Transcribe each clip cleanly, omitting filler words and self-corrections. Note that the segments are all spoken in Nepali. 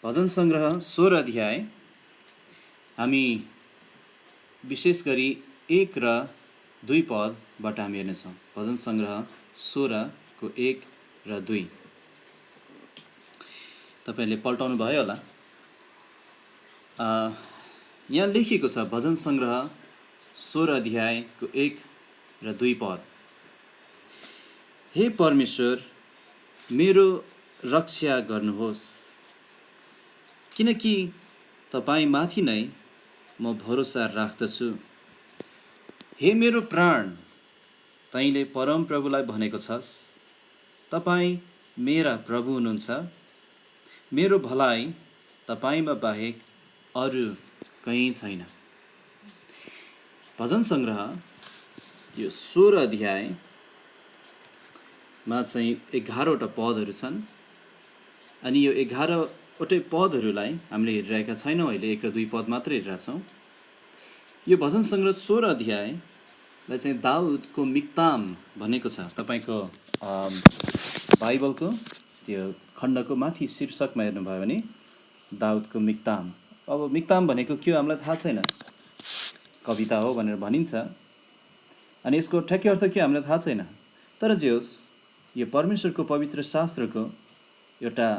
भजन सङ्ग्रह 16 अध्याय हामी विशेष गरी 1 र 2 पदबाट हामी हेर्नेछौँ। भजन सङ्ग्रह 16 को 1 र 2 तपाईले पल्टाउनु भयो होला। यहाँ लेखिएको छ भजन सङ्ग्रह 16 अध्यायको 1 र 2 पद। हे परमेश्वर, मेरो रक्षा गर्नुहोस्, किनकि तपाईमाथि नै म भरोसा राख्दछु। हे मेरो प्राण, तैँले परमप्रभुलाई भनेको छस्, तपाईँ मेरा प्रभु हुनुहुन्छ। मेरो भलाइ तपाईमा बाहेक अरू कहीँ छैन। भजन सङ्ग्रह यो 16 अध्यायमा चाहिँ 11वटा पदहरू छन् अनि यो 11वटै पदहरूलाई हामीले हेरिरहेका छैनौँ। अहिले 1 र 2 पद मात्रै हेरिरहेछौँ। यो भजन सङ्ग्रह 16 अध्यायलाई चाहिँ दाउदको मिक्ताम भनेको छ। तपाईँको बाइबलको त्यो खण्डको माथि शीर्षकमा हेर्नुभयो भने दाउदको मिक्ताम। अब मिक्ताम भनेको के हो हामीलाई थाहा छैन, कविता हो भनेर भनिन्छ अनि यसको ठ्याक्कै अर्थ के हामीलाई थाहा छैन। तर जे होस्, यो परमेश्वरको पवित्र शास्त्रको एउटा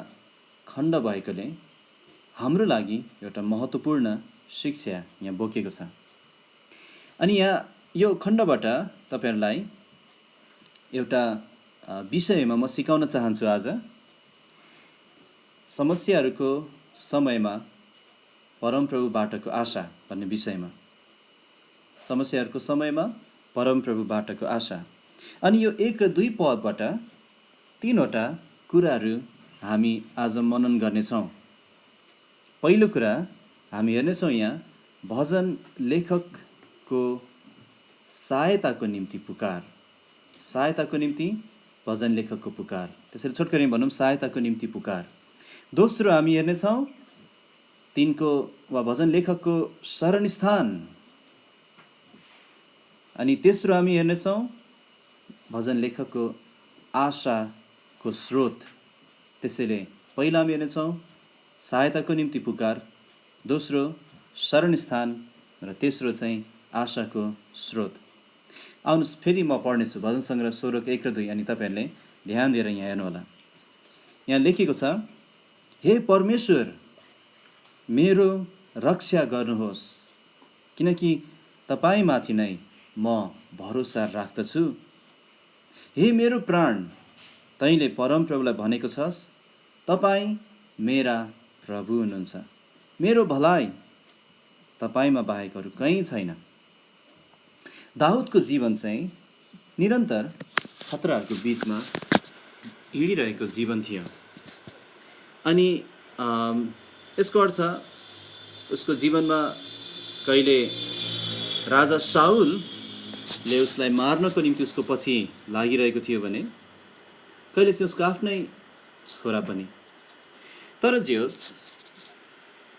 खण्ड भएकोले हाम्रो लागि एउटा महत्त्वपूर्ण शिक्षा यहाँ बोकेको छ। अनि यहाँ यो खण्डबाट तपाईहरूलाई एउटा विषयमा म सिकाउन चाहन्छु आज। समस्याहरूको समयमा परमप्रभुबाटको आशा भन्ने विषयमा। समस्याहरूको समयमा परमप्रभुबाटको आशा। अनि यो 1 र 2 पदबाट 3वटा कुराहरू हामी आज मनन गर्नेछौँ। पहिलो कुरा हामी हेर्नेछौँ यहाँ भजन लेखकको सहायताको निम्ति पुकार। सहायताको निम्ति भजन लेखकको पुकार। त्यसरी छोटकरी भनौँ, सहायताको निम्ति पुकार। दोस्रो हामी हेर्नेछौँ तिनको वा भजन लेखकको शरणस्थान। अनि तेस्रो हामी हेर्नेछौँ भजन लेखकको आशाको स्रोत। त्यसैले पहिला हामी हेर्नेछौँ सहायताको निम्ति पुकार, दोस्रो शरणस्थान र तेस्रो चाहिँ आशाको स्रोत। आउनुहोस् फेरि म पढ्नेछु भजन सङ्ग्रह 16 को 1 र 2। अनि तपाईँहरूले ध्यान दिएर यहाँ हेर्नुहोला। यहाँ लेखिएको छ, हे परमेश्वर, मेरो रक्षा गर्नुहोस्, किनकि तपाईँमाथि नै म भरोसा राख्दछु। हे मेरो प्राण, तैँले परमप्रभुलाई भनेको छस्, तपाईँ मेरा प्रभु हुनुहुन्छ। मेरो भलाइ तपाईँमा बाहेक अरू कहीँ छैन। दाउदको जीवन चाहिँ निरन्तर खतराहरूको बिचमा हिँडिरहेको जीवन थियो। अनि यसको अर्थ उसको जीवनमा कहिले राजा साउलले उसलाई मार्नको निम्ति उसको पछि लागिरहेको थियो भने कहिले चाहिँ उसको आफ्नै छोरा पनि। तर जे होस्,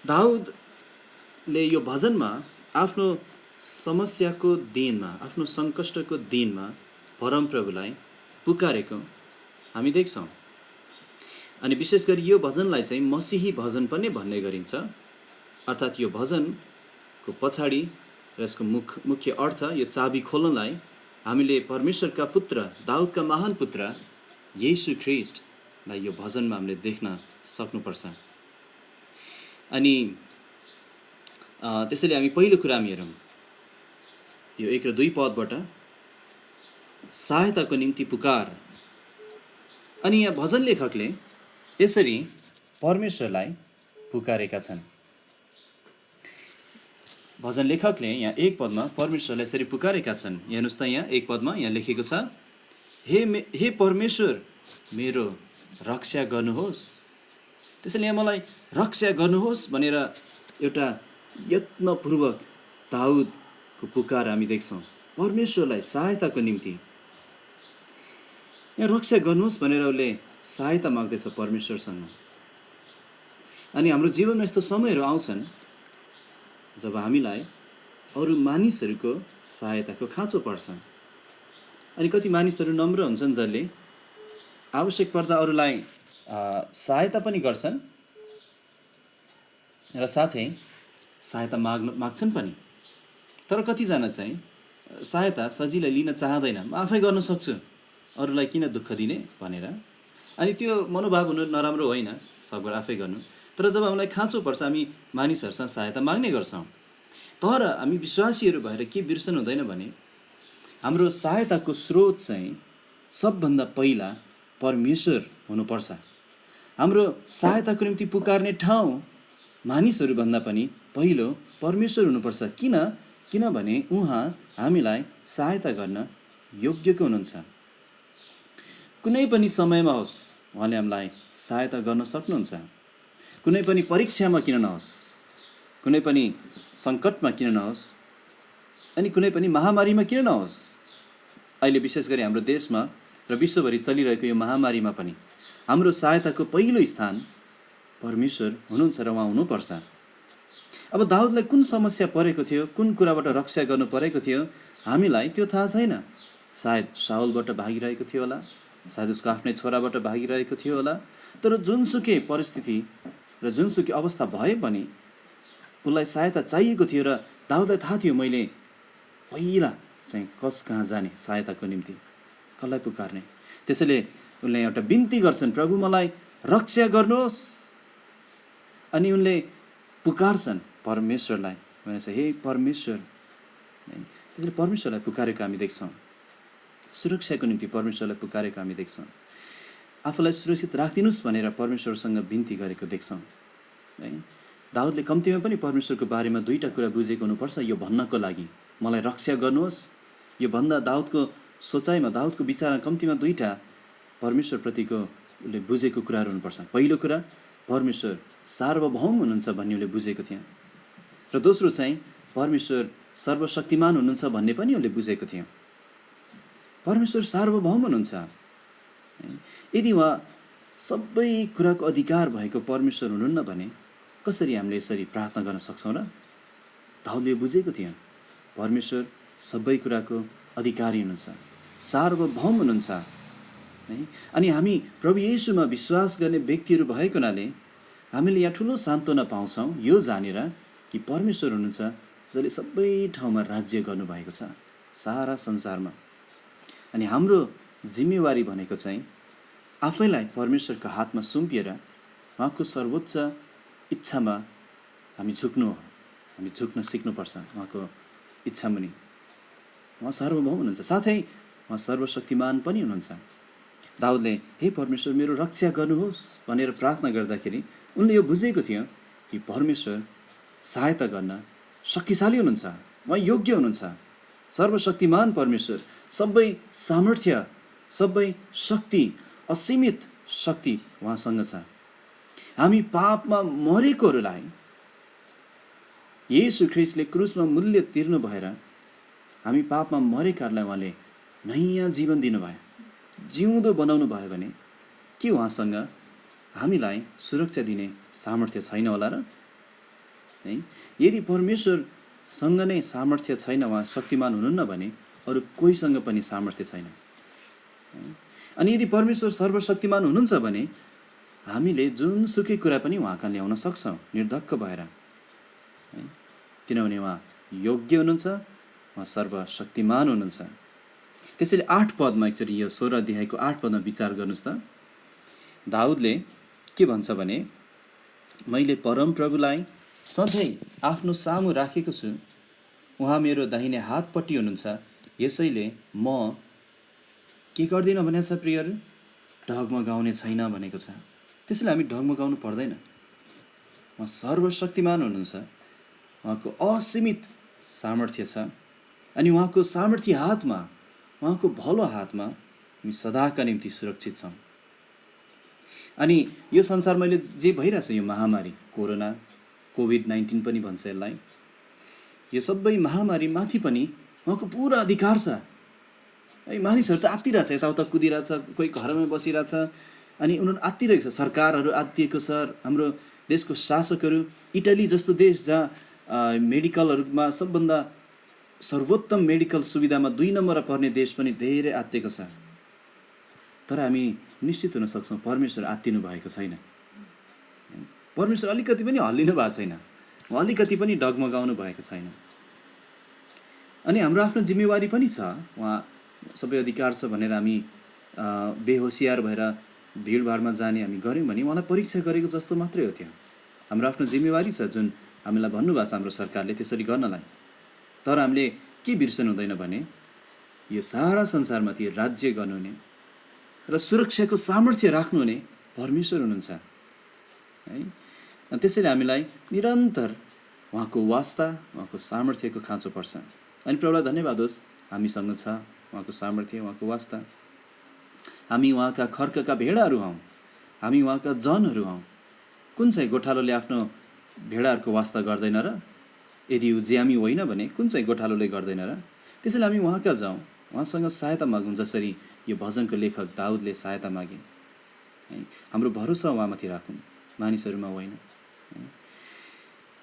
दाउदले यो भजनमा आफ्नो समस्याको दिनमा, आफ्नो सङ्कष्टको दिनमा परमप्रभुलाई पुकारेको हामी देख्छौँ। अनि विशेष गरी यो भजनलाई चाहिँ मसीही भजन पनि भन्ने गरिन्छ। अर्थात् यो भजनको पछाडि र यसको मुख्य अर्थ, यो चाबी खोल्नलाई हामीले परमेश्वरका पुत्र, दाउदका महान पुत्र येशू ख्रिस्टलाई यो भजनमा हामीले देख्न सक्नुपर्छ। अनि त्यसैले हामी पहिलो कुरा हामी हेरौँ यो 1 र 2 पदबाट सहायताको निम्ति पुकार। अनि यहाँ भजन लेखकले यसरी परमेश्वरलाई पुकारेका छन्। भजन लेखकले यहाँ 1 पदमा परमेश्वरलाई यसरी पुकारेका छन्। हेर्नुहोस् त, यहाँ 1 पदमा यहाँ लेखेको छ, हे परमेश्वर, मेरो रक्षा गर्नुहोस्। त्यसैले यहाँ मलाई रक्षा गर्नुहोस् भनेर एउटा यत्नपूर्वक दाउदको पुकार हामी देख्छौँ परमेश्वरलाई सहायताको निम्ति। यहाँ रक्षा गर्नुहोस् भनेर उसले सहायता माग्दैछ परमेश्वरसँग। अनि हाम्रो जीवनमा यस्तो समयहरू आउँछन् जब हामीलाई अरू मानिसहरूको सहायताको खाँचो पर्छ। अनि कति मानिसहरू नम्र हुन्छन् जसले आवश्यक पर्दा अरूलाई सहायता पनि गर्छन् र साथै सहायता माग्छन् पनि। तर कतिजना चाहिँ सहायता सजिलै लिन चाहँदैन। म आफै गर्न सक्छु, अरूलाई किन दुःख दिने भनेर। अनि त्यो मनोभाव हुनु नराम्रो होइन, सकभर आफै गर्नु। तर जब हामीलाई खाँचो पर्छ हामी मानिसहरूसँग सहायता माग्ने गर्छौँ। तर हामी विश्वासीहरू भएर के बिर्सनु हुँदैन भने हाम्रो सहायताको स्रोत चाहिँ सबभन्दा पहिला परमेश्वर हुनुपर्छ। हाम्रो सहायताको निम्ति पुकार्ने ठाउँ मानिसहरूभन्दा पनि पहिलो परमेश्वर हुनुपर्छ। किनभने उहाँ हामीलाई सहायता गर्न योग्यको हुनुहुन्छ। कुनै पनि समयमा होस् उहाँले हामीलाई सहायता गर्न सक्नुहुन्छ। कुनै पनि परीक्षामा किन नहोस्, कुनै पनि सङ्कटमा किन नहोस्, अनि कुनै पनि महामारीमा किन नहोस्। अहिले विशेष गरी हाम्रो देशमा र विश्वभरि चलिरहेको यो महामारीमा पनि हाम्रो सहायताको पहिलो स्थान परमेश्वर हुनुहुन्छ र उहाँ हुनुपर्छ। अब दाउदलाई कुन समस्या परेको थियो, कुन कुराबाट रक्षा गर्नु परेको थियो, हामीलाई त्यो थाहा छैन। सायद साउलबाट भागिरहेको थियो होला, सायद उसको आफ्नै छोराबाट भागिरहेको थियो होला। तर जुनसुकै परिस्थिति र जुनसुकै अवस्था भए पनि उसलाई सहायता चाहिएको थियो र दाउदलाई थाहा थियो मैले पहिला चाहिँ कस कहाँ जाने सहायताको निम्ति, कसलाई पुकार्ने। त्यसैले उनले एउटा बिन्ती गर्छन्, प्रभु मलाई रक्षा गर्नुहोस्। अनि उनले पुकार्छन् परमेश्वरलाई, भनेछ हे परमेश्वर। त्यसैले परमेश्वरलाई पुकारेको हामी देख्छौँ, सुरक्षाको निम्ति परमेश्वरलाई पुकारेको हामी देख्छौँ। आफूलाई सुरक्षित राखिदिनुहोस् भनेर परमेश्वरसँग बिन्ती गरेको देख्छौँ है। दाउदले कम्तीमा पनि परमेश्वरको बारेमा दुईवटा कुरा बुझेको हुनुपर्छ यो भन्नको लागि, मलाई रक्षा गर्नुहोस्। यो भन्दा दाउदको सोचाइमा, दाउदको विचारमा कम्तीमा दुईवटा परमेश्वरप्रतिको उसले बुझेको कुराहरू हुनुपर्छ। पहिलो कुरा परमेश्वर सार्वभौम हुनुहुन्छ भन्ने उसले बुझेको थियो, र दोस्रो चाहिँ परमेश्वर सर्वशक्तिमान हुनुहुन्छ भन्ने पनि उसले बुझेको थियो। परमेश्वर सार्वभौम हुनुहुन्छ। यदि उहाँ सबै कुराको अधिकार भएको परमेश्वर हुनुहुन्न भने कसरी हामीले यसरी प्रार्थना गर्न सक्छौँ र? दाउदले बुझेको थियो परमेश्वर सबै कुराको अधिकारी हुनुहुन्छ, सार्वभौम हुनुहुन्छ है। अनि हामी प्रभु येशूमा विश्वास गर्ने व्यक्तिहरू भएको हुनाले हामीले यहाँ ठुलो सान्त्वना पाउँछौँ यो जानेर कि परमेश्वर हुनुहुन्छ जसले सबै ठाउँमा राज्य गर्नुभएको छ सारा संसारमा। अनि हाम्रो जिम्मेवारी भनेको चाहिँ आफैलाई परमेश्वरको हातमा सुम्पिएर उहाँको सर्वोच्च इच्छामा हामी झुक्न सिक्नुपर्छ। उहाँको इच्छा मुनि उहाँ सार्वभौम हुनुहुन्छ, साथै उहाँ सर्वशक्तिमान पनि हुनुहुन्छ। दाउदले हे परमेश्वर मेरो रक्षा गर्नुहोस् भनेर प्रार्थना गर्दाखेरि उनले यो बुझेको थियो कि परमेश्वर सहायता गर्न शक्तिशाली हुनुहुन्छ, उहाँ योग्य हुनुहुन्छ। सर्वशक्तिमान परमेश्वर, सबै सामर्थ्य, सबै शक्ति, असीमित शक्ति उहाँसँग छ। हामी पापमा मरेकोहरूलाई येशू ख्रीष्टले क्रुसमा मूल्य तिर्नु भएर हामी पापमा मरेकाहरूलाई उहाँले नयाँ जीवन दिनुभयो, जिउँदो बनाउनु भयो भने के उहाँसँग हामीलाई सुरक्षा दिने सामर्थ्य छैन होला र? है, यदि परमेश्वरसँग नै सामर्थ्य छैन, उहाँ शक्तिमान हुनुहुन्न भने अरू कोहीसँग पनि सामर्थ्य छैन। अनि यदि परमेश्वर सर्वशक्तिमान हुनुहुन्छ भने हामीले जुनसुकै कुरा पनि उहाँ कहाँ ल्याउन सक्छौँ निर्धक्क भएर, किनभने उहाँ योग्य हुनुहुन्छ, उहाँ सर्वशक्तिमान हुनुहुन्छ। त्यसैले 8 पदमा एकचोटि यो 16 अध्यायको 8 पदमा विचार गर्नुहोस् त। दाउदले के भन्छ भने मैले परमप्रभुलाई सधैँ आफ्नो सामु राखेको छु, उहाँ मेरो दाहिने हातपट्टि हुनुहुन्छ, यसैले म के गर्दिनँ भनेको छ प्रियहरू, ढगमगाउने छैन भनेको छ। त्यसैले हामी ढगमगाउनु पर्दैन। उहाँ सर्वशक्तिमान हुनुहुन्छ, उहाँको असीमित सामर्थ्य छ। अनि उहाँको सामर्थ्य हातमा, उहाँको भलो हातमा हामी सदाका निम्ति सुरक्षित छौँ। अनि यो संसारमा अहिले जे भइरहेछ, यो महामारी कोरोना, कोभिड-19 पनि भन्छ यसलाई, यो सबै महामारी माथि पनि उहाँको पुरा अधिकार छ। मानिसहरू त आत्तिरहेछ, यताउता कुदिरहेछ, कोही घरमै बसिरहेछ, अनि उनीहरू आत्तिरहेको छ। सरकारहरू आत्तिएको छ। हाम्रो देशको शासकहरू, इटाली जस्तो देश जहाँ मेडिकलहरूमा सबभन्दा सर्वोत्तम मेडिकल सुविधामा 2 नम्बरमा पर्ने देश पनि धेरै आत्तिएको छ। तर हामी निश्चित हुन सक्छौँ परमेश्वर आत्तिनु भएको छैन। परमेश्वर अलिकति पनि हल्लिनु भएको छैन, अलिकति पनि डगमगाउनु भएको छैन। अनि हाम्रो आफ्नो जिम्मेवारी पनि छ, उहाँ सबै अधिकार छ भनेर हामी बेहोसियार भएर भिडभाडमा जाने हामी गऱ्यौँ भने उहाँलाई परीक्षा गरेको जस्तो मात्रै हो। त्यो हाम्रो आफ्नो जिम्मेवारी छ जुन हामीलाई भन्नुभएको छ हाम्रो सरकारले त्यसरी गर्नलाई। तर हामीले के बिर्सनु हुँदैन भने यो सारा संसारमाथि राज्य गर्नुहुने र सुरक्षाको सामर्थ्य राख्नुहुने परमेश्वर हुनुहुन्छ है। अनि त्यसैले हामीलाई निरन्तर उहाँको वास्ता, उहाँको सामर्थ्यको खाँचो पर्छ। अनि प्रभुलाई धन्यवाद होस्, हामीसँग छ उहाँको सामर्थ्य, उहाँको वास्ता। हामी उहाँका खर्कका भेडाहरू हौँ, हामी उहाँका जनहरू हौँ। कुन चाहिँ गोठालोले आफ्नो भेडाहरूको वास्ता गर्दैन र? यदि ऊ ज्यामी होइन भने कुन चाहिँ गोठालोले गर्दैन र? त्यसैले हामी उहाँका जाउँ, उहाँसँग सहायता मागौँ, जसरी यो भजनको लेखक दाउदले सहायता मागे है। हाम्रो भरोसा उहाँमाथि राखौँ, मानिसहरूमा होइन।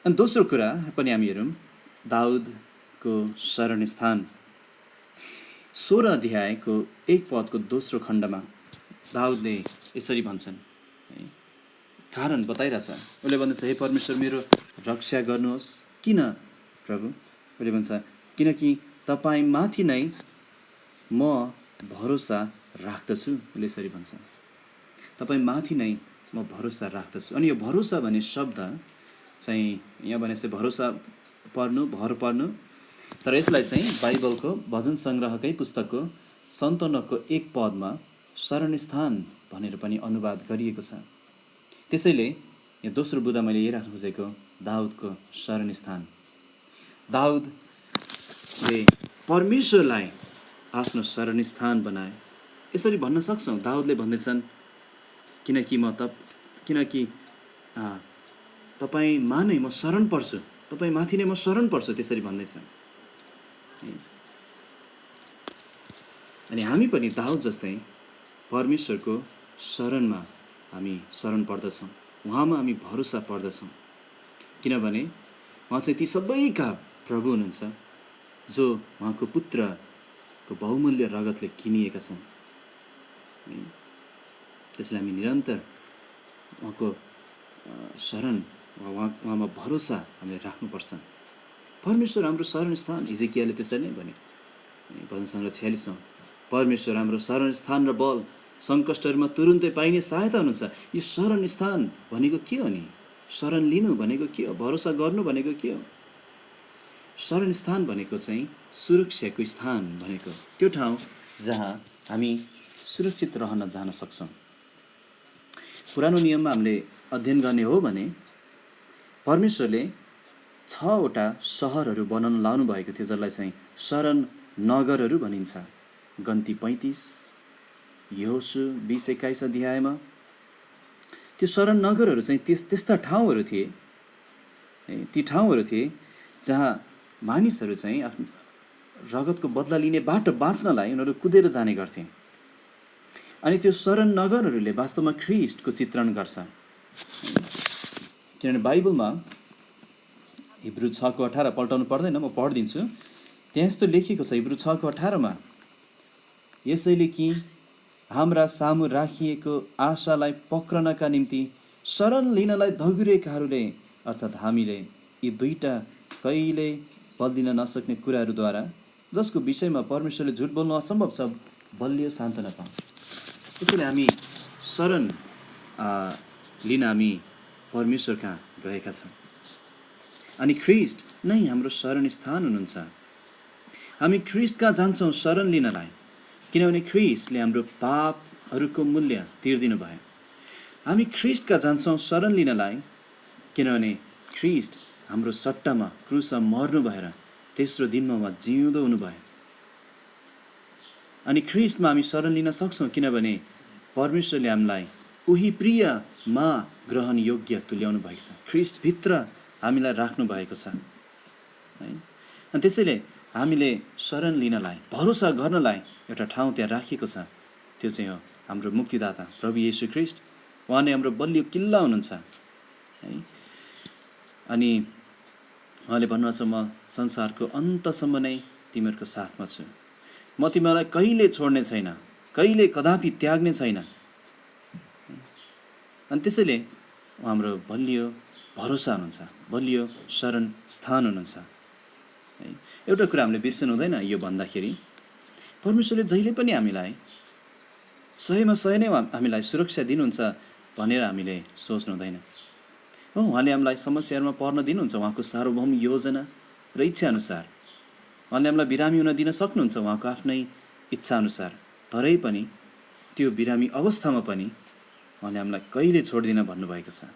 अनि दोस्रो कुरा पनि हामी हेरौँ, दाउदको शरणस्थान 16 अध्यायको 1 पदको दोस्रो खण्डमा दाउदले यसरी भन्छन् है, कारण बताइरहेछ। उसले भन्दछ, हे परमेश्वर मेरो रक्षा गर्नुहोस्। किन प्रभु? उसले भन्छ, किनकि तपाईँमाथि नै म भरोसा राख्दछु। उसले यसरी भन्छ, तपाईँमाथि नै म भरोसा राख्दछु। अनि यो भरोसा भन्ने शब्द चाहिँ यहाँ भने चाहिँ भरोसा पर्नु, भर पर्नु। तर यसलाई चाहिँ बाइबलको भजन सङ्ग्रहकै पुस्तकको 57को 1 पदमा शरणस्थान भनेर पनि अनुवाद गरिएको छ। त्यसैले यो दोस्रो बुँदा मैले यही राख्न खोजेको, दाउदको शरणस्थान। दाउदले परमेश्वरलाई आफ्नो शरणस्थान बनाए। यसरी भन्न सक्छौँ, दाउदले भन्दैछन्, किनकि तपाईँमा नै म शरण पर्छु, तपाईँमाथि नै म शरण पर्छु, त्यसरी भन्दैछ। अनि हामी पनि दाउद जस्तै परमेश्वरको शरणमा हामी शरण पर्दछौँ, उहाँमा हामी भरोसा पर्दछौँ। किनभने उहाँ चाहिँ ती सबैका प्रभु हुनुहुन्छ जो उहाँको पुत्रको बहुमूल्य रगतले किनिएका छन्। त्यसैले हामी निरन्तर उहाँको शरण, उहाँमा भरोसा हामीले राख्नुपर्छ। परमेश्वर हाम्रो शरणस्थान, हिजकियाले त्यसरी नै भने भजन सङ्ग्रह 46 मा, परमेश्वर हाम्रो शरणस्थान र बल, सङ्कटहरूमा तुरुन्तै पाइने सहायता हुनुहुन्छ। यो शरणस्थान भनेको के हो नि? शरण लिनु भनेको के हो? भरोसा गर्नु भनेको के हो? शरणस्थान भनेको चाहिँ सुरक्षाको स्थान भनेको, त्यो ठाउँ जहाँ हामी सुरक्षित रहन जान सक्छौँ। पुरानो नियममा हामीले अध्ययन गर्ने हो भने परमेश्वरले 6 वटा सहरहरू बनाउन लाउनु भएको थियो, जसलाई चाहिँ शरण नगरहरू भनिन्छ। गन्ती 35, यहोशू 20-21 अध्यायमा त्यो शरण नगरहरू चाहिँ त्यस्ता ठाउँहरू थिए, ती ठाउँहरू थिए जहाँ मानिसहरू चाहिँ आफ्नो रगतको बदला लिने बाटो बाँच्नलाई उनीहरू कुदेर जाने गर्थे। अनि त्यो शरण नगरहरूले वास्तवमा ख्रिस्टको चित्रण गर्छ। किनभने बाइबलमा हिब्रू 6:18 पल्टाउनु पर्दैन, म पढिदिन्छु। त्यहाँ यस्तो लेखिएको छ हिब्रू 6:18 यसैले कि हाम्रा सामु राखिएको आशालाई पक्रनका निम्ति शरण लिनलाई धगुरेकाहरूले अर्थात् हामीले यी दुईटा कहिले बदलिन नसक्ने कुराहरूद्वारा, जसको विषयमा परमेश्वरले झुट बोल्नु असम्भव छ, बलियो सान्त्वना पाऊँ। त्यसैले हामी शरण लिन हामी परमेश्वर कहाँ गएका छौँ। अनि ख्रिस्ट नै हाम्रो शरणस्थान हुनुहुन्छ। हामी ख्रिस्ट कहाँ जान्छौँ शरण लिनलाई, किनभने ख्रिस्टले हाम्रो पापहरूको मूल्य तिर्दिनु भयो। हामी ख्रिस्ट कहाँ जान्छौँ शरण लिनलाई, किनभने ख्रिस्ट हाम्रो सट्टामा क्रुसमा मर्नु भएर तेस्रो दिनमा उहाँ जिउँदो हुनुभयो। अनि ख्रिस्टमा हामी शरण लिन सक्छौँ, किनभने परमेश्वरले हामीलाई उही प्रियमा ग्रहण योग्य तुल्याउनु भएको छ। ख्रिस्टभित्र हामीलाई राख्नु भएको छ है। अनि त्यसैले हामीले शरण लिनलाई, भरोसा गर्नलाई एउटा ठाउँ त्यहाँ राखिएको छ। त्यो चाहिँ हो हाम्रो मुक्तिदाता प्रभु येशू ख्रिस्ट। उहाँ नै हाम्रो बलियो किल्ला हुनुहुन्छ है। अनि उहाँले भन्नुहुन्छ, म संसारको अन्तसम्म नै तिमीहरूको साथमा छु, म तिमीलाई कहिले छोड्ने छैन, कहिले कदापि त्याग्ने छैन। अनि त्यसैले उहाँ हाम्रो बलियो भरोसा हुनुहुन्छ, बलियो शरण स्थान हुनुहुन्छ है। एउटा कुरा हामीले बिर्सनु हुँदैन यो भन्दाखेरि, परमेश्वरले जहिले पनि हामीलाई 100मा 100 नै हामीलाई सुरक्षा दिनुहुन्छ भनेर हामीले सोच्नु हुँदैन हो। उहाँले हामीलाई समस्याहरूमा पर्न दिनुहुन्छ उहाँको सार्वभौम योजना र इच्छा अनुसार। उहाँले हामीलाई बिरामी हुन दिन सक्नुहुन्छ उहाँको आफ्नै इच्छा अनुसार। तरै पनि त्यो बिरामी अवस्थामा पनि उहाँले हामीलाई कहिले छोड्दिन भन्नुभएको छ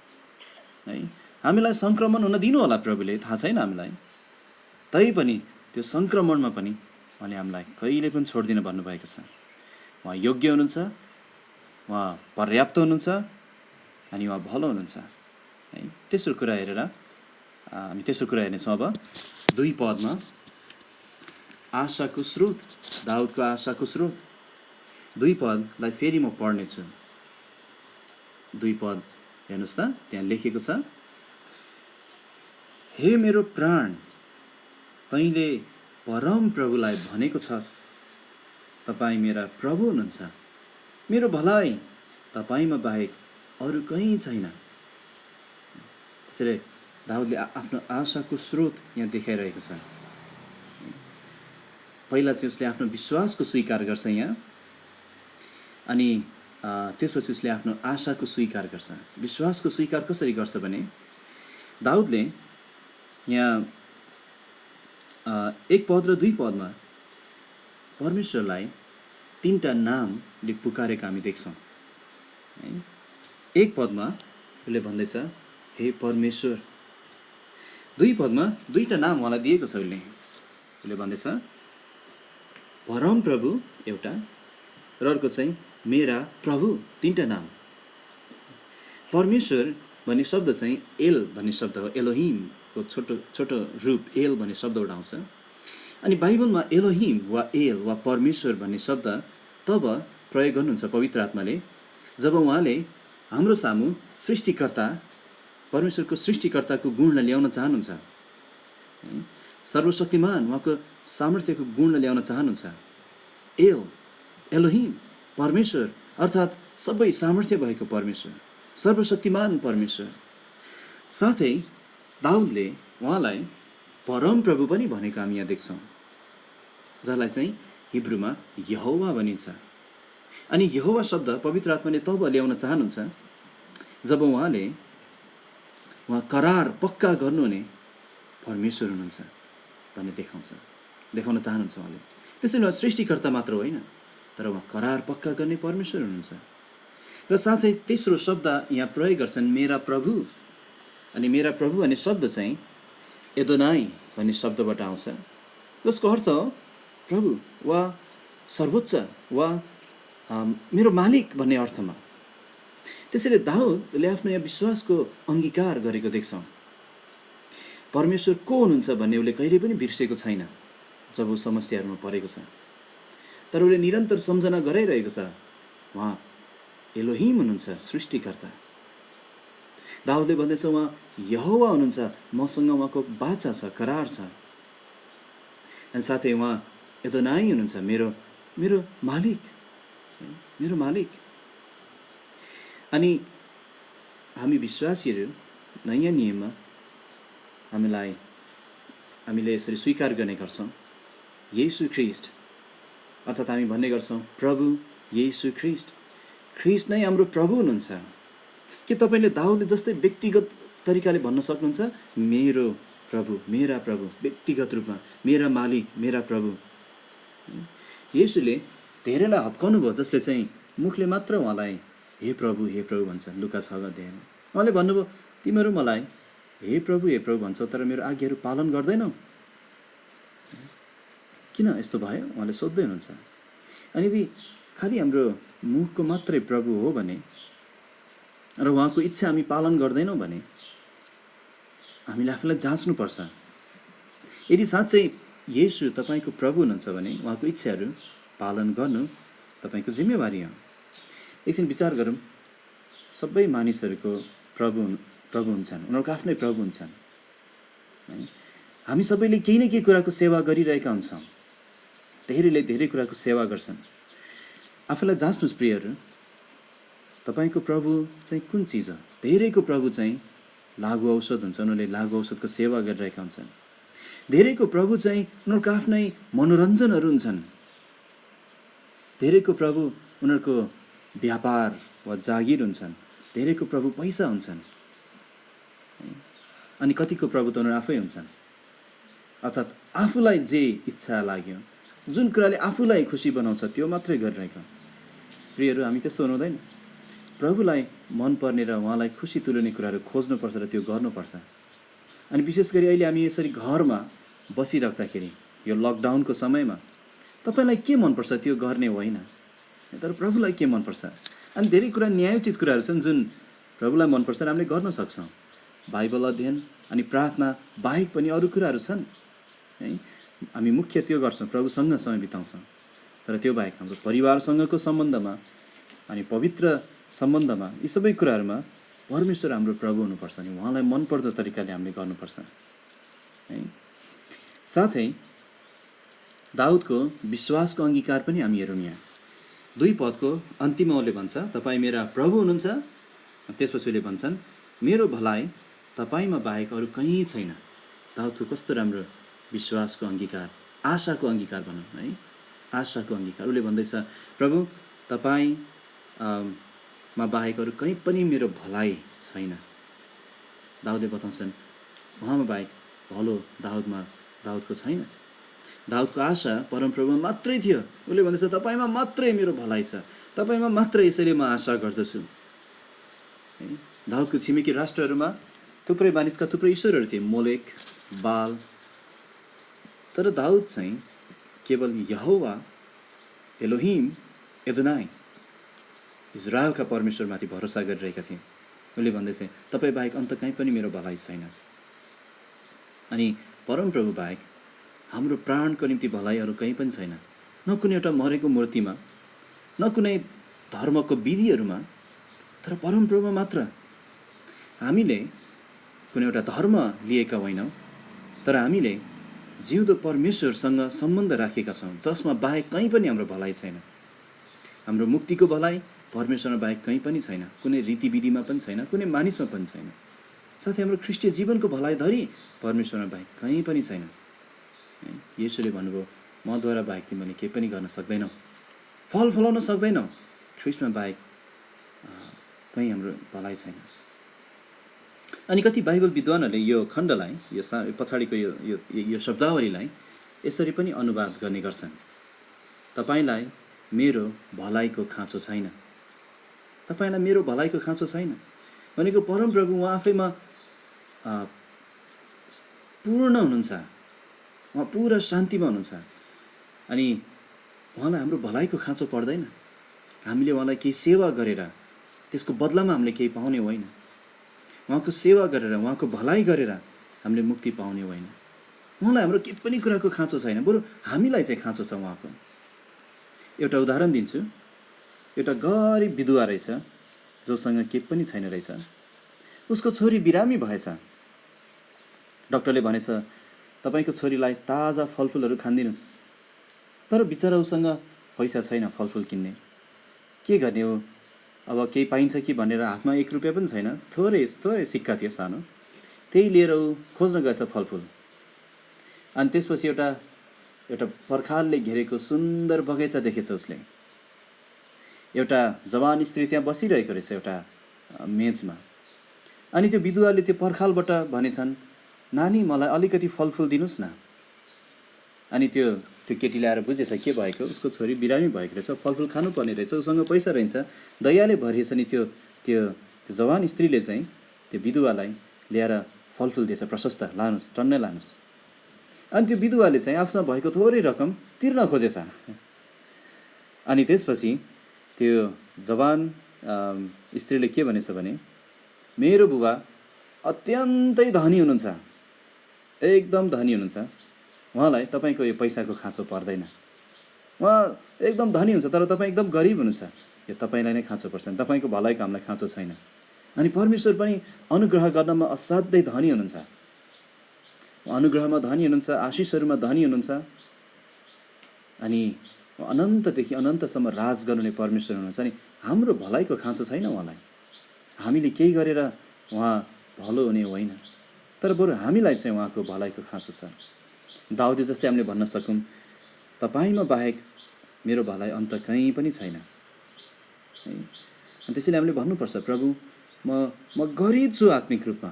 है। हामीलाई सङ्क्रमण हुन दिनु होला प्रभुले, थाहा छैन हामीलाई, तैपनि त्यो सङ्क्रमणमा पनि उहाँले हामीलाई कहिले पनि छोड्दिन भन्नुभएको छ। उहाँ योग्य हुनुहुन्छ, उहाँ पर्याप्त हुनुहुन्छ अनि उहाँ भलो हुनुहुन्छ है। तेस्रो कुरा हेरेर हामी तेस्रो कुरा हेर्नेछौँ अब 2 पदमा, आशाको स्रोत, दाउदको आशाको स्रोत। 2 पदलाई फेरि म पढ्नेछु। 2 पद हेर्नुहोस् त, त्यहाँ लेखेको छ, हे मेरो प्राण, तैँले परम प्रभुलाई भनेको छस्, तपाईँ मेरा प्रभु हुनुहुन्छ, मेरो भलाइ तपाईँमा बाहेक अरू कहीँ छैन। त्यसैले दाउदले आफ्नो आशाको स्रोत यहाँ देखाइरहेको छ। पहिला चाहिँ उसले आफ्नो विश्वासको स्वीकार गर्छ यहाँ, अनि त्यसपछि उसले आफ्नो आशाको स्वीकार गर्छ। विश्वासको स्वीकार कसरी गर्छ भने, दाउदले यहाँ 1 पद र 2 पदमा परमेश्वरलाई 3टा नामले पुकारेका हामी देख्छौँ है। 1 पदमा उसले भन्दैछ हे परमेश्वर, 2 पदमा 2टा नाम उहाँलाई दिएको छ। उसले भन्दैछ परम प्रभु एउटा र अर्को चाहिँ मेरा प्रभु, 3टा नाम। परमेश्वर भन्ने शब्द चाहिँ एल भन्ने शब्द हो, एलोहिमको छोटो छोटो रूप एल भन्ने शब्दबाट आउँछ। अनि बाइबलमा एलोहिम वा एल वा परमेश्वर भन्ने शब्द तब प्रयोग गर्नुहुन्छ पवित्र आत्माले जब उहाँले हाम्रो सामु सृष्टिकर्ता परमेश्वरको सृष्टिकर्ताको गुणलाई ल्याउन चाहनुहुन्छ, सर्वशक्तिमान उहाँको सामर्थ्यको गुणलाई ल्याउन चाहनुहुन्छ। एल, एलोहिम, परमेश्वर अर्थात् सबै सामर्थ्य भएको परमेश्वर, सर्वशक्तिमान परमेश्वर। साथै दाउदले उहाँलाई परम प्रभु पनि भनेको हामी यहाँ देख्छौँ, जसलाई चाहिँ हिब्रूमा यहोवा भनिन्छ। अनि यहोवा शब्द पवित्र आत्माले तब ल्याउन चाहनुहुन्छ जब उहाँ करार पक्का गर्नुहुने परमेश्वर हुनुहुन्छ भन्ने देखाउन चाहनुहुन्छ उहाँले। त्यसैले उहाँ सृष्टिकर्ता मात्र होइन, तर उहाँ करार पक्का गर्ने परमेश्वर हुनुहुन्छ। र साथै तेस्रो शब्द यहाँ प्रयोग गर्छन् मेरा प्रभु। अनि मेरा प्रभु भन्ने शब्द चाहिँ एदोनाई भन्ने शब्दबाट आउँछ, जसको अर्थ हो प्रभु वा सर्वोच्च वा मेरो मालिक भन्ने अर्थमा। त्यसैले दाउदले आफ्नो यहाँ विश्वासको अङ्गीकार गरेको देख्छौँ। परमेश्वर को हुनुहुन्छ भन्ने उसले कहिले पनि बिर्सेको छैन जब ऊ समस्याहरूमा परेको छ, तर उसले निरन्तर सम्झना गराइरहेको छ उहाँ एलोहिम हुनुहुन्छ, सृष्टिकर्ता। दाउदले भन्दैछ उहाँ यहोवा हुनुहुन्छ, मसँग उहाँको बाचा छ, करार छ। अनि साथै उहाँ एदोनाई हुनुहुन्छ, मेरो मालिक, मेरो मालिक। अनि हामी विश्वासीहरू नयाँ नियममा हामीले यसरी स्वीकार गर्ने गर्छौँ, येशू ख्रीष्ट, अर्थात् हामी भन्ने गर्छौँ प्रभु येशू ख्रीष्ट, ख्रीष्ट नै हाम्रो प्रभु हुनुहुन्छ। के तपाईँले दाउदले जस्तै व्यक्तिगत तरिकाले भन्न सक्नुहुन्छ मेरो प्रभु, मेरा प्रभु, व्यक्तिगत रूपमा मेरा मालिक, मेरा प्रभु? येशूले धेरैलाई हप्काउनु भयो जसले चाहिँ मुखले मात्र उहाँलाई हे प्रभु भन्छ। लुका 6 अध्यायमा उहाँले भन्नुभयो तिमीहरू मलाई हे प्रभु भन्छौ तर मेरो आज्ञाहरू पालन गर्दैनौ, किन यस्तो भयो? उहाँले सोध्दै हुनुहुन्छ। अनि यदि खालि हाम्रो मुखको मात्रै प्रभु हो भने र उहाँको इच्छा हामी पालन गर्दैनौँ भने हामीले आफूलाई जाँच्नुपर्छ। यदि साँच्चै येशू तपाईँको प्रभु हुनुहुन्छ भने उहाँको इच्छाहरू पालन गर्नु तपाईँको जिम्मेवारी हो। एकछिन विचार गरौँ, सबै मानिसहरूको प्रभु हुन्छन्, उनीहरूको आफ्नै प्रभु हुन्छन्। हामी सबैले केही न केही कुराको सेवा गरिरहेका हुन्छौँ, धेरैले धेरै कुराको सेवा गर्छन्। आफूलाई जाँच्नुहोस् प्रियहरू, तपाईँको प्रभु चाहिँ कुन चिज हो? धेरैको प्रभु चाहिँ लागु औषध हुन्छन्, उनीहरूले लागु औषधको सेवा गरिरहेका हुन्छन्। धेरैको प्रभु चाहिँ उनीहरूको आफ्नै मनोरञ्जनहरू हुन्छन्। धेरैको प्रभु उनीहरूको व्यापार वा जागिर हुन्छन्। धेरैको प्रभु पैसा हुन्छन्। अनि कतिको प्रभु त उनीहरू आफै हुन्छन्। अर्थात् आफूलाई जे इच्छा लाग्यो, जुन कुराले आफूलाई खुसी बनाउँछ त्यो मात्रै गरिरहेको। प्रियहरू, हामी त्यस्तो हुनुहुँदैन। प्रभुलाई मनपर्ने र उहाँलाई खुसी तुल्याउने कुराहरू खोज्नुपर्छ र त्यो गर्नुपर्छ। अनि विशेष गरी अहिले हामी यसरी घरमा बसिराख्दाखेरि यो लकडाउनको समयमा तपाईँलाई के मनपर्छ त्यो गर्ने होइन, तर प्रभुलाई के मनपर्छ। अनि धेरै कुरा न्यायोचित कुराहरू छन् जुन प्रभुलाई मनपर्छ र हामीले गर्न सक्छौँ। बाइबल अध्ययन अनि प्रार्थना बाहेक पनि अरू कुराहरू छन् है। हामी मुख्य त्यो गर्छौँ, प्रभुसँग समय बिताउँछौँ। तर त्यो बाहेक हाम्रो परिवारसँगको सम्बन्धमा अनि पवित्र सम्बन्धमा यी सबै कुराहरूमा परमेश्वर हाम्रो प्रभु हुनुपर्छ नि उहाँलाई मनपर्दो तरिकाले हामीले गर्नुपर्छ है। साथै दाउदको विश्वासको अङ्गीकार पनि हामी हेरौँ। यहाँ 2 पदको अन्तिममा उसले भन्छ, तपाईँ मेरा प्रभु हुनुहुन्छ। त्यसपछि उसले भन्छन्, मेरो भलाइ तपाईँमा बाहेक अरू कहीँ छैन। दाउदको कस्तो राम्रो विश्वासको अङ्गीकार, आशाको अङ्गीकार भनौँ है, आशाको अङ्गीकार। उसले भन्दैछ, प्रभु तपाईँ मा बाहेक अरू कहीँ पनि मेरो भलाइ छैन। दाउदले बताउँछन् उहाँमा बाहेक भलो दाउदको छैन। दाउदको आशा परमप्रभुमा मात्रै थियो। उसले भन्दैछ तपाईँमा मात्रै मेरो भलाइ छ, तपाईँमा मात्रै, यसैले म आशा गर्दछु। दाउदको छिमेकी राष्ट्रहरूमा थुप्रै मानिसका थुप्रै ईश्वरहरू थिए, मोलेक, बाल। तर दाउद चाहिँ केवल यहोवा, एलोहिम, एदोनाई, इजरायलका परमेश्वरमाथि भरोसा गरिरहेका थिए। उसले भन्दैछ तपाईँ बाहेक अन्त कहीँ पनि मेरो भलाइ छैन। अनि परमप्रभु बाहेक हाम्रो प्राणको निम्ति भलाइ अरू कहीँ पनि छैन। न कुनै एउटा मरेको मूर्तिमा, न कुनै धर्मको विधिहरूमा, तर परमप्रभुमा मात्र। हामीले कुनै एउटा धर्म लिएका होइनौँ, तर हामीले जिउँदो परमेश्वरसँग सम्बन्ध राखेका छौँ, जसमा बाहेक कहीँ पनि हाम्रो भलाइ छैन। हाम्रो मुक्तिको भलाइ परमेश्वरमा बाहेक कहीँ पनि छैन, कुनै रीतिविधिमा पनि छैन, कुनै मानिसमा पनि छैन। साथै हाम्रो ख्रिस्टीय जीवनको भलाइ धरि परमेश्वरमा बाहेक कहीँ पनि छैन। येशूले भन्नुभयो, मद्वारा बाहेक तिमीले केही पनि गर्न सक्दैनौ, फल फलाउन सक्दैनौ, ख्रिस्टमा बाहेक कहीँ हाम्रो भलाइ छैन। अनि कति बाइबल विद्वानहरूले यो खण्डलाई, यो पछाडिको यो शब्दावलीलाई यसरी पनि अनुवाद गर्ने गर्छन्, तपाईँलाई मेरो भलाइको खाँचो छैन। तपाईँलाई मेरो भलाइको खाँचो छैन भनेको परमप्रभु उहाँ आफैमा पूर्ण हुनुहुन्छ, उहाँ पुरा शान्तिमा हुनुहुन्छ। अनि उहाँलाई हाम्रो भलाइको खाँचो पर्दैन। हामीले उहाँलाई केही सेवा गरेर त्यसको बदलामा हामीले केही पाउने होइन। उहाँको सेवा गरेर, उहाँको भलाइ गरेर हामीले मुक्ति पाउने होइन। उहाँलाई हाम्रो केही पनि कुराको खाँचो छैन, बरु हामीलाई चाहिँ खाँचो छ उहाँको। एउटा उदाहरण दिन्छु। एउटा गरिब विधवा रहेछ, जोसँग केही पनि छैन रहेछ। उसको छोरी बिरामी भएछ। डाक्टरले भनेछ तपाईँको छोरीलाई ताजा फलफुलहरू खानिदिनुहोस्। तर बिचरा उसँग पैसा छैन फलफुल किन्ने। के गर्ने हो? अब केही पाइन्छ कि भनेर हातमा 1 रुपियाँ पनि छैन, थोरै सिक्का थियो सानो, त्यही लिएर ऊ खोज्न गएछ फलफुल। अनि त्यसपछि एउटा पर्खालले घेरेको सुन्दर बगैँचा देखेछ उसले। एउटा जवान स्त्री त्यहाँ बसिरहेको रहेछ एउटा मेजमा। अनि त्यो विधुवाले त्यो पर्खालबाट भनेछन्, नानी मलाई अलिकति फलफुल दिनुहोस् न। अनि त्यो केटीले आएर बुझेछ के भएको, उसको छोरी बिरामी भएको रहेछ, फलफुल खानुपर्ने रहेछ, उसँग पैसा रहन्छ। दयाले भरिएछ नि त्यो जवान स्त्रीले चाहिँ त्यो विधुवालाई ल्याएर फलफुल दिएछ, प्रशस्त, लानुहोस्, टन्नै लानुहोस्। अनि त्यो विधुवाले चाहिँ आफूसँग भएको थोरै रकम तिर्न खोजेछ। अनि त्यसपछि त्यो जवान स्त्रीले के भनेछ भने, मेरो बुबा अत्यन्तै धनी हुनुहुन्छ, एकदम धनी हुनुहुन्छ, उहाँलाई तपाईँको यो पैसाको खाँचो पर्दैन। उहाँ एकदम धनी हुन्छ तर तपाईँ एकदम गरिब हुनुहुन्छ, यो तपाईँलाई नै खाँचो पर्छ, तपाईँको भलाइको हामीलाई खाँचो छैन। अनि परमेश्वर पनि अनुग्रह गर्नमा असाध्यै धनी हुनुहुन्छ, अनुग्रहमा धनी हुनुहुन्छ, आशिषहरूमा धनी हुनुहुन्छ। अनि अनन्तदेखि अनन्तसम्म राज गर्ने परमेश्वर हुनुहुन्छ। अनि हाम्रो भलाइको खाँचो छैन उहाँलाई। हामीले केही गरेर उहाँ भलो हुने होइन, तर बरु हामीलाई चाहिँ उहाँको भलाइको खाँचो छ। दाउदे जस्तै हामीले भन्न सकौँ, तपाईँमा बाहेक मेरो भलाइ अन्त कहीँ पनि छैन है। अनि त्यसैले हामीले भन्नुपर्छ, प्रभु म गरिब छु, आत्मिक रूपमा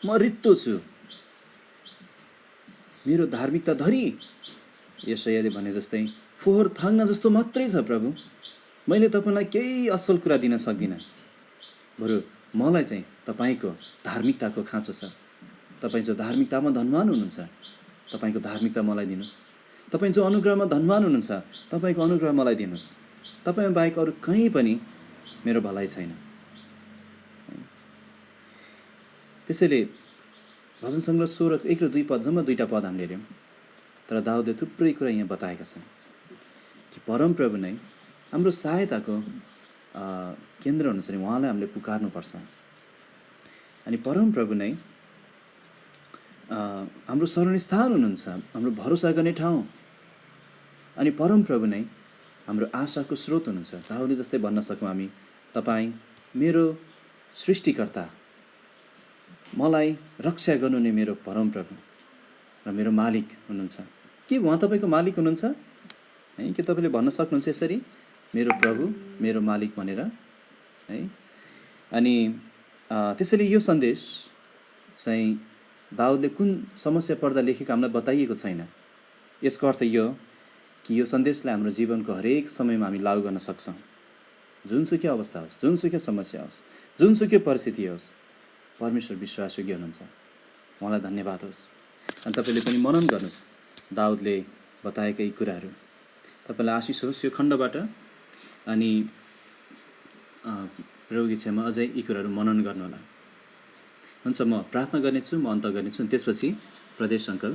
म रित्तो छु, मेरो धार्मिकता धरी यशायाले भने जस्तै फोहोर थाङ्ना जस्तो मात्रै छ। प्रभु, मैले तपाईँलाई केही असल कुरा दिन सक्दिनँ, बरु मलाई चाहिँ तपाईँको धार्मिकताको खाँचो छ। तपाईँ जो धार्मिकतामा धनवान हुनुहुन्छ, तपाईँको धार्मिकता मलाई दिनुहोस्। तपाईँ जो अनुग्रहमा धनवान हुनुहुन्छ, तपाईँको अनुग्रह मलाई दिनुहोस्। तपाईँ बाहेक अरू कहीँ पनि मेरो भलाइ छैन। त्यसैले भजन सङ्ग्रह 16 1 र 2 पद, जम्मा 2टा पद हामीले हेऱ्यौँ, तर दाउदले थुप्रै कुरा यहाँ बताएका छन् कि परमप्रभु नै हाम्रो सहायताको केन्द्र हुनुहुन्छ नि उहाँलाई हामीले पुकार्नुपर्छ। अनि परमप्रभु नै हाम्रो शरणस्थान हुनुहुन्छ, हाम्रो भरोसा गर्ने ठाउँ। अनि परमप्रभु नै हाम्रो आशाको स्रोत हुनुहुन्छ। दाउदले जस्तै भन्न सकौँ हामी, तपाईँ मेरो सृष्टिकर्ता, मलाई रक्षा गर्नु नै मेरो परमप्रभु र मेरो मालिक हुनुहुन्छ। के उहाँ तपाईँको मालिक हुनुहुन्छ है? के तपाईँले भन्न सक्नुहुन्छ यसरी, मेरो प्रभु मेरो मालिक भनेर है? अनि त्यसैले यो सन्देश चाहिँ दाउदले कुन समस्या पर्दा लेखेको हामीलाई बताइएको छैन। यसको अर्थ यो कि यो सन्देशलाई हाम्रो जीवनको हरेक समयमा हामी लागू गर्न सक्छौँ। जुनसुकै अवस्था होस्, जुनसुकै समस्या होस्, जुनसुकै परिस्थिति होस्, परमेश्वर विश्वासयोग्य हुनुहुन्छ। उहाँलाई धन्यवाद होस्। अनि तपाईँले पनि मनन गर्नुहोस् दाउदले बताएका यी कुराहरू। तपाईँलाई आशिष होस् यो खण्डबाट। अनि प्रभुको इच्छामा अझै यी कुराहरू मनन गर्नुहोला। हुन्छ, म प्रार्थना गर्नेछु, म अन्त गर्नेछु, त्यसपछि प्रदेश अङ्कल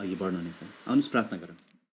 अघि बढ्नुहुनेछ। आउनुहोस् प्रार्थना गरौँ।